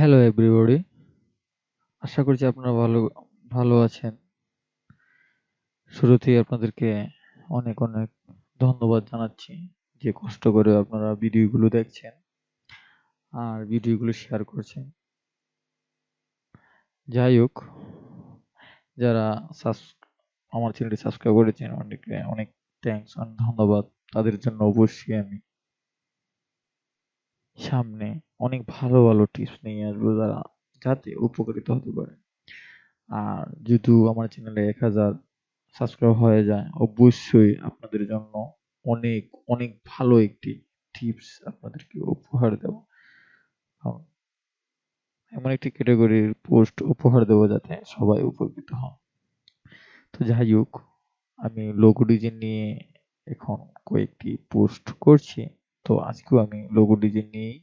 Hello everybody, আশা করছি আপনারা ভালো ভালো আছেন। শুরুতেই আপনাদেরকে অনেক অনেক ধন্যবাদ জানাচ্ছি যে কষ্ট করে আপনারা ভিডিওগুলো দেখছেন আর ভিডিওগুলো শেয়ার করছেন। যাই হোক, যারা আমার চ্যানেলটি সাবস্ক্রাইব করেছেন অনেকে অনেক থ্যাঙ্কস অনেক ধন্যবাদ। তাদের জন্য অবশ্যই আমি সামনে অনেক ভালো ভালো টিপস নিয়ে আসবো যাতে উপকৃত হতে পারে। আর যদি আমার চ্যানেলে 1000 সাবস্ক্রাইব হয়ে যায় অবশ্যই আপনাদের জন্য অনেক অনেক ভালো একটি টিপস আপনাদেরকে উপহার দেব। কারণ এমন একটি ক্যাটাগরির পোস্ট উপহার দেবো যাতে সবাই উপকৃত হন। তো যাই হোক, আমি লোগো ডিজাইন নিয়ে এখন কয়েকটি পোস্ট করছি। তো আজকেও আমি লোগো ডিজাইন নিয়েই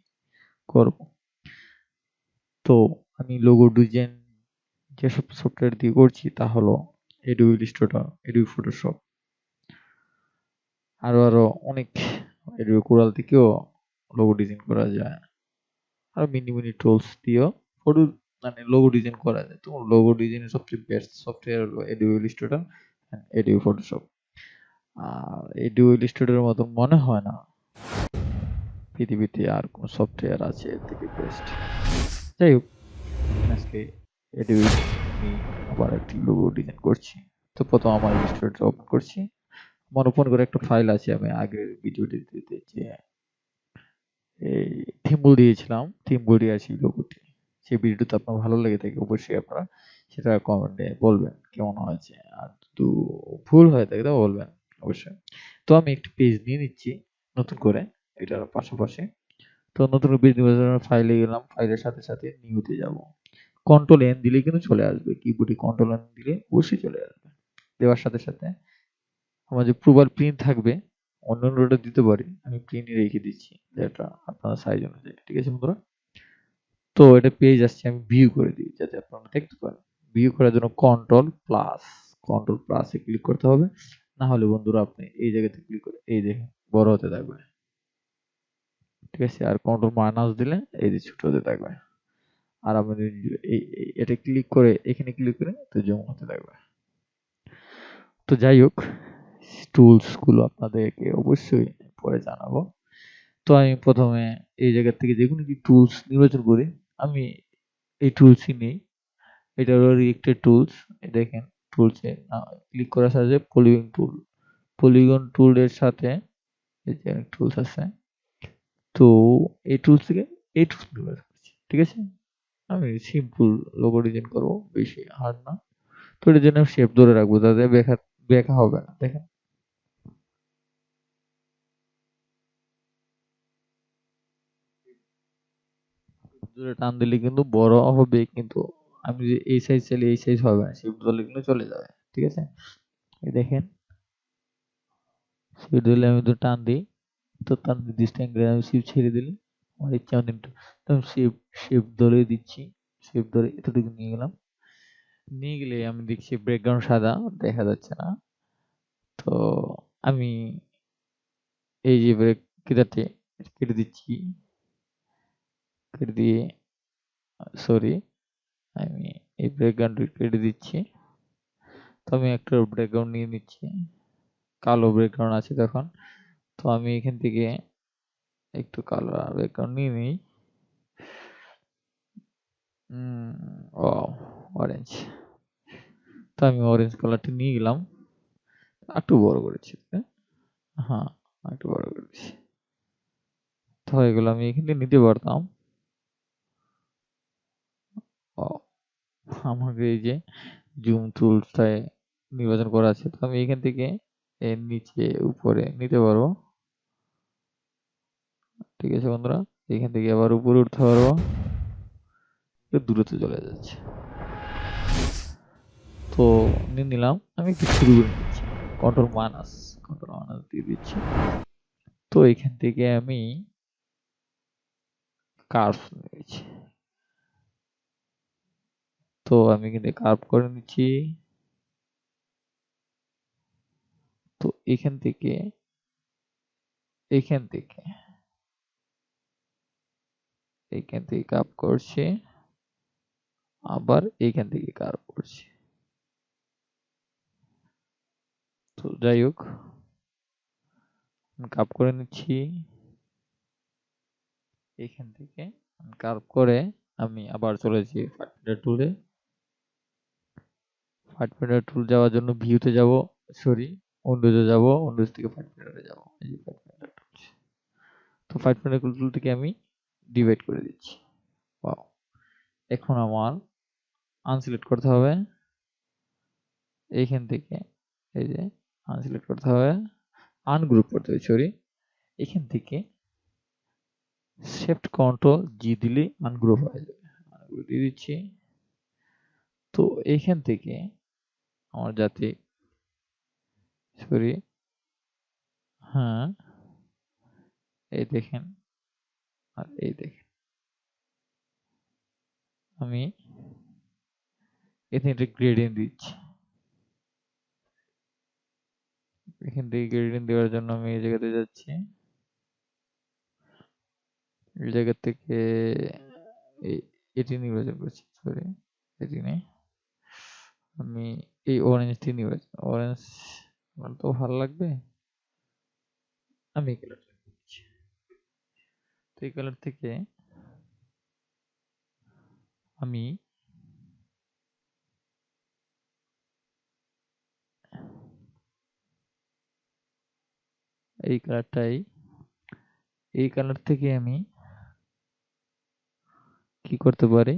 করব। তো আমি লোগো ডিজাইন যেসব সফটওয়্যার দিয়ে করছি তা হলো Adobe Illustrator, Adobe Photoshop, আরো অনেক Adobe Corel থেকেও লোগো ডিজাইন করা যায়। আর মিনি মিনি টুলস দিয়েও ফটো মানে লোগো ডিজাইন করা যায়। তো লোগো ডিজাইনের সবচেয়ে বেস্ট সফটওয়্যার হলো Adobe Illustrator and Adobe Photoshop। আর Adobe Illustrator এর মতো মনে হয় না পৃথিবীতে আর কোন সফটওয়্যার আছে এর থেকে বেস্ট। যাই হোক, আজকে Adobe নিয়ে আবার একটি লোগো ডিজাইন করছি। তো প্রথম আমার Illustrator ওপেন করছি। আমার ওপেন করে একটা ফাইল আছে, আমি আগের ভিডিওটিতে যে এই থিম্বল দিয়েছিলাম, থিম্বল দিয়ে আছি লোগোটি। সেই ভিডিওটা আপনার ভালো লেগে থাকে অবশ্যই আপনারা সেটা কমেন্টে বলবেন কেমন হয়েছে। আর যদি ভুল হয়ে থাকে তাও বলবেন অবশ্যই। তো আমি একটি পেজ নিয়ে নিচ্ছি নতুন করে এটার পাশাপাশি। তো নতুন পেজ নিয়ে ফাইলে গেলাম, ফাইলের সাথে সাথে নিউতে যাব। কন্ট্রোল এন দিলে কিন্তু চলে আসবে, কিবোর্ডে কন্ট্রোল এন দিলে অবশ্যই চলে আসবে। দেওয়ার সাথে সাথে আমার যে প্রোফাইল প্রিন্ট থাকবে অন্য রোডে দিতে পারি, আমি প্রিন্টই রেখে দিচ্ছি যেটা আপনার সাইজ অনুযায়ী। ঠিক আছে বন্ধুরা? তো এটা পেজ আসছে, আমি ভিউ করে দিই যাতে আপনারা দেখতে পারেন। ভিউ করার জন্য কন্ট্রোল প্লাসে ক্লিক করতে হবে। না হলে বন্ধুরা আপনি এই জায়গাতে ক্লিক করে এই দেখেন বড় হতে থাকবে। ঠিক আছে? আর কন্ট্রোল মাইনাস দিলে এই যে ছোট হতে থাকবে। আর আপনি যদি এটা ক্লিক করে এখানে ক্লিক করে তো জুম হতে থাকবে। তো যাই হোক, টুলস গুলো আপনাদেরকে অবশ্যই পরে জানাবো। তো আমি প্রথমে এই জায়গা থেকে যেকোনো একটি টুলস নির্বাচন করি। আমি এই টুলসই নেই। এটা হলো রিয়েক্টেড টুলস। দেখেন টুলসে ক্লিক করার সাথে পলিগন টুল এর সাথে এই যে টুলস আছে। তো এই টুলস থেকে এই টুলস ব্যবহার করছি। ঠিক আছে? আমি সিম্পল লোগো ডিজাইন করব, বেশি হার্ড না। তো এটার জন্য শেপ ধরে রাখবো যাতে বেঁকা হবে না। দেখেন ধরে টান দিলে কিন্তু বড় হবে, কিন্তু আমি যে এই সাইজ চাইলে এই সাইজ হবে না, শেপ ধরলে কিন্তু চলে যাবে। ঠিক আছে? এই দেখেন শেপ ধরলে আমি তো টান দিই, তো তার নির্দিষ্ট অ্যাঙ্গেলে আমি শিপ ছেড়ে দিলে আমার ইচ্ছা মতো একটু তখন শিপ ধরে দিচ্ছি। শিপ ধরে এতটুকু নিয়ে গেলাম। নিয়ে গেলে আমি দেখছি ব্যাকগ্রাউন্ড সাদা, দেখা যাচ্ছে না। তো আমি এই যে ব্রেক কেটাতে কেটে দিচ্ছি। কেটে দিয়ে সরি, আমি এই ব্যাকগ্রাউন্ড কেটে দিচ্ছি। তো আমি একটা ব্যাকগ্রাউন্ড নিয়ে নিচ্ছি, কালো ব্যাকগ্রাউন্ড আছে তখন। তো আমি এখান থেকে একটু কালো ব্যাকগ্রাউন্ড নিয়ে নিই। ও অরেঞ্জ। তো আমি অরেঞ্জ কালারটা নিয়ে গেলাম, একটু বড় করেছি। হ্যাঁ, একটু বড় করেছি। তো এগুলো আমি এখানে নিতে পারতাম। ও, আমাকে এই যে জুম টুলসটায় নির্বাচন করা আছে, তো আমি এখান থেকে এর নিচে উপরে নিতে পারবো। ঠিক আছে বন্ধুরা, এখান থেকে আবার উপরে উঠতে পারবো। একটু দূরত্ব চলে যাচ্ছে। তো নিয়ে নিলাম, আমি একটু শুরু করে নিচ্ছি। কন্ট্রোল মাইনাস দিয়ে দিচ্ছি। তো এখান থেকে আমি কার্ভ নিয়েছি। তো আমি কিন্তু কার্ভ করে নিচ্ছি। তো এখান থেকে এইখান থেকে কাপ করছি, আবার এইখান থেকে কার্ভ করছি। তো যাই হোক, কাপ করে নিচ্ছি। এইখান থেকে কার্ভ করে আমি আবার চলেছি ফাইন্ডার টুলে। ফাইন্ডার টুল যাওয়ার জন্য ভিউতে যাব, সরি উইন্ডোজে যাব, উইন্ডোজ থেকে ফাইন্ডারে যাব। এই যে ফাইন্ডার টুল। তো ফাইন্ডার টুল থেকে আমি ডিভাইড করে দিচ্ছি। ওয়াও, এখন আমার আনসিলেক্ট করতে হবে। এইখান থেকে এই যে আনসিলেক্ট করতে হবে, আনগ্রুপ করতে হবে, সরি। এখান থেকে শিফট কন্ট্রোল জি দিলে আনগ্রুপ হয়ে যাবে। আনগ্রুপ দিয়ে দিচ্ছি। তো এইখান থেকে আমার যাতে, সরি, হ্যাঁ, এই দেখেন, আর এই দেখেন, আমি এখানে একটা গ্রেডিয়েন্ট দিচ্ছি। এখান থেকে গ্রেডিয়েন্ট দেওয়ার জন্য আমি এই জায়গাতে যাচ্ছি। এই জায়গা থেকে এটি নির্বাচন করছি, সরি, এটি নেই। আমি এই অরেঞ্জটি নির্বাচন, অরেঞ্জ আমার তো ভালো লাগবে, আমি এই কালারটা দিচ্ছি। তো এই কালার থেকে আমি এই কালারটাই, এই কালার থেকে আমি কি করতে পারি,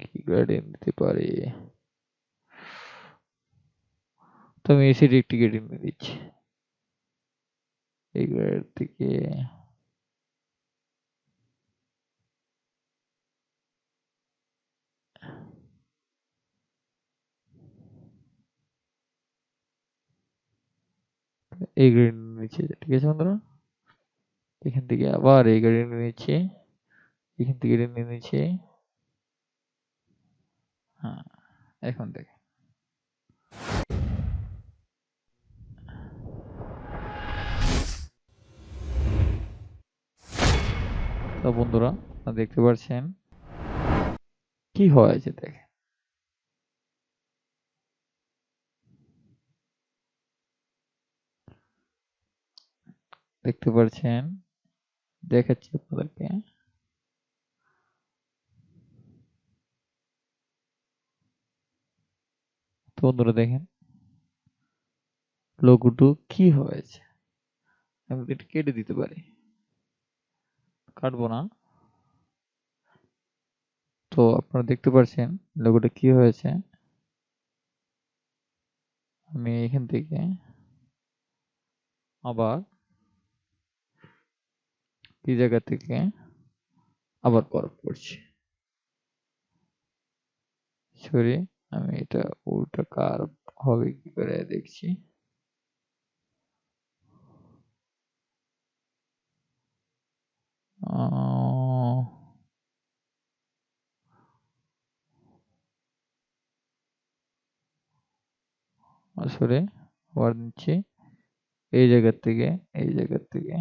কি গ্রেডিয়েন্ট দিতে পারি, তো আমি এসিড একটি গ্রেডিয়েন্ট দিচ্ছি। এই গ্রেড থেকে এই গ্রেডিয়েন্ট নিচ্ছি, ঠিক আছে বন্ধুরা। এখান থেকে আবার এই গ্রেডিয়েন্ট নিচ্ছি, এখান থেকে গ্রেডিয়েন্ট নিচ্ছি। হ্যাঁ, এখন দেখেন। তো বন্ধুরা, আপনারা দেখতে পাচ্ছেন কি হয়েছে, দেখেন। দেখতে পাচ্ছেন, দেখাচ্ছি আপনাদেরকে। তো বন্ধুরা দেখেন লোগোটো কি হয়েছে। আমি এটা কেটে দিতে পারি, কাটবো না। তো আপনারা দেখতে পাচ্ছেন লোগোটা কি হয়েছে। আমি এখান থেকে আবার এই জায়গা থেকে আবার কার্ভ করছি, সরি, আমি এটা উল্টা কার্ভ হবে কি করে দেখছি। আসলে আবার নিচ্ছি এই জায়গা থেকে, এই জায়গা থেকে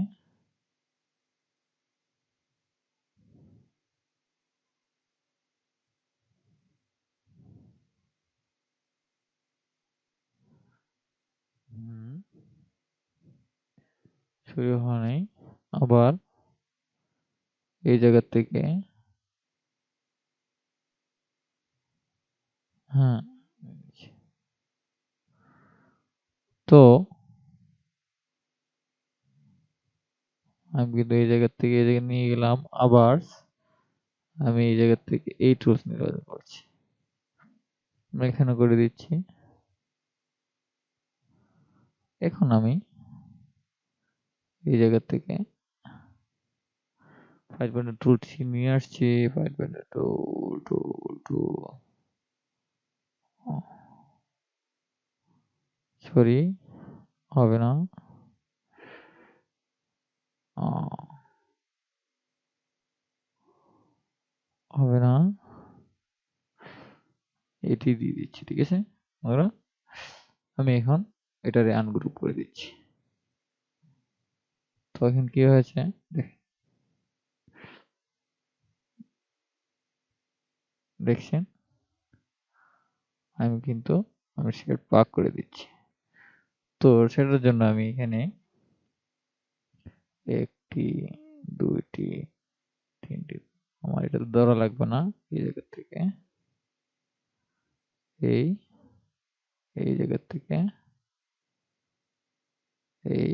শুরু হওয়া নেই, আবার এই জায়গা থেকে, হ্যাঁ। তো আমি কিন্তু এই জায়গা থেকে এই জায়গায় নিয়ে গেলাম, আবার আমি এই জায়গা থেকে এই টুলস নির্বাচন করছি, আমি এখানে করে দিচ্ছি। এখন আমি এই জায়গা থেকে ফাইভ পয়েন্ট টুলস নিয়ে আসছি, ফাইভ পয়েন্ট টুল টুল টুল, সরি, হবে না, হবে না, এটি দিয়ে দিচ্ছি, ঠিক আছে বন্ধুরা। আমি এখন এটারে আনগ্রুপ করে দিচ্ছি। তো এখন কি হয়েছে দেখছেন, আমি শেড পাক করে দিচ্ছি। তো সেটার জন্য আমি এখানে একটি, দুইটি, তিনটি, আমার এটা ধরা লাগবে না, এই জায়গা থেকে এই এই জায়গা থেকে এই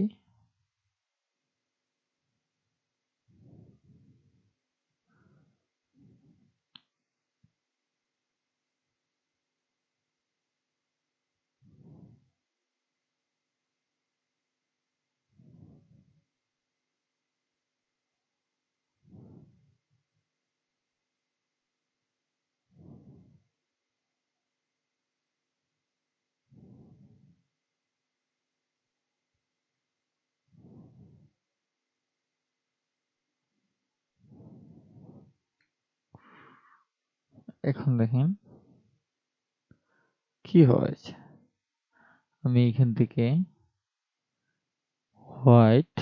এখন দেখেন কি হয়েছে। আমি এখান থেকে হোয়াইট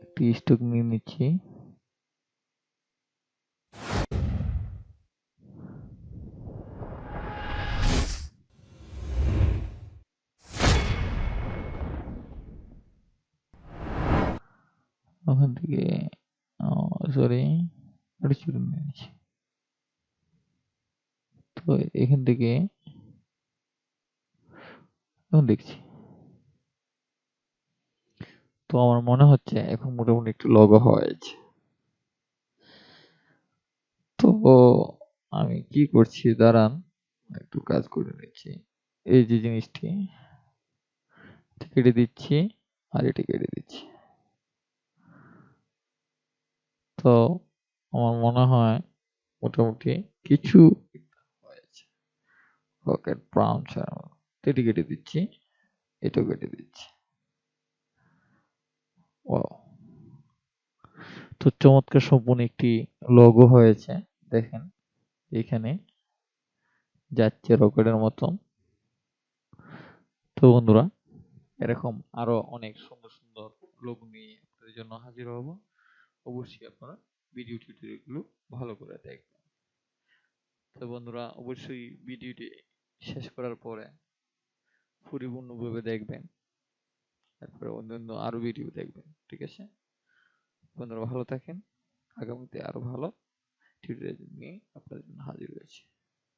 একটি স্ট্রোক নিয়ে নিচ্ছি। ওখান থেকে সরি, এটা ছোট নিয়ে নিচ্ছি। তো এখান থেকে এখন দেখছি, তো আমার মনে হচ্ছে এখন মোটামুটি একটু লগো হয়েছে। তো আমি কি করছি দাঁড়ান, একটু কাজ করে নিচ্ছি। এই যে জিনিসটি কেটে দিচ্ছি আর এটা কেটে দিচ্ছি। তো আমার মনে হয় মোটামুটি কিছু হয়েছে। রকেট ব্রাউন ছাড়া এটি কেটে দিচ্ছি, এটাও কেটে দিচ্ছি। ওয়াও, তো চমৎকার সম্পূর্ণ একটি লোগো হয়েছে। দেখেন এখানে যাচ্ছে রকেটের মতন। তো বন্ধুরা, এরকম আরো অনেক সুন্দর সুন্দর লোগো নিয়ে আপনাদের জন্য হাজির হব। অবশ্যই আপনারা ভিডিও টিউটোরিয়ালগুলো ভালো করে দেখবেন। তো বন্ধুরা, অবশ্যই ভিডিওটি শেষ করার পরে পরিপূর্ণভাবে দেখবেন, তারপরে অন্যান্য আরো ভিডিও দেখবেন। ঠিক আছে বন্ধুরা, ভালো থাকেন। আগামীতে আরো ভালো টিউটোরিয়াল নিয়ে আপনাদের জন্য হাজির হয়েছি।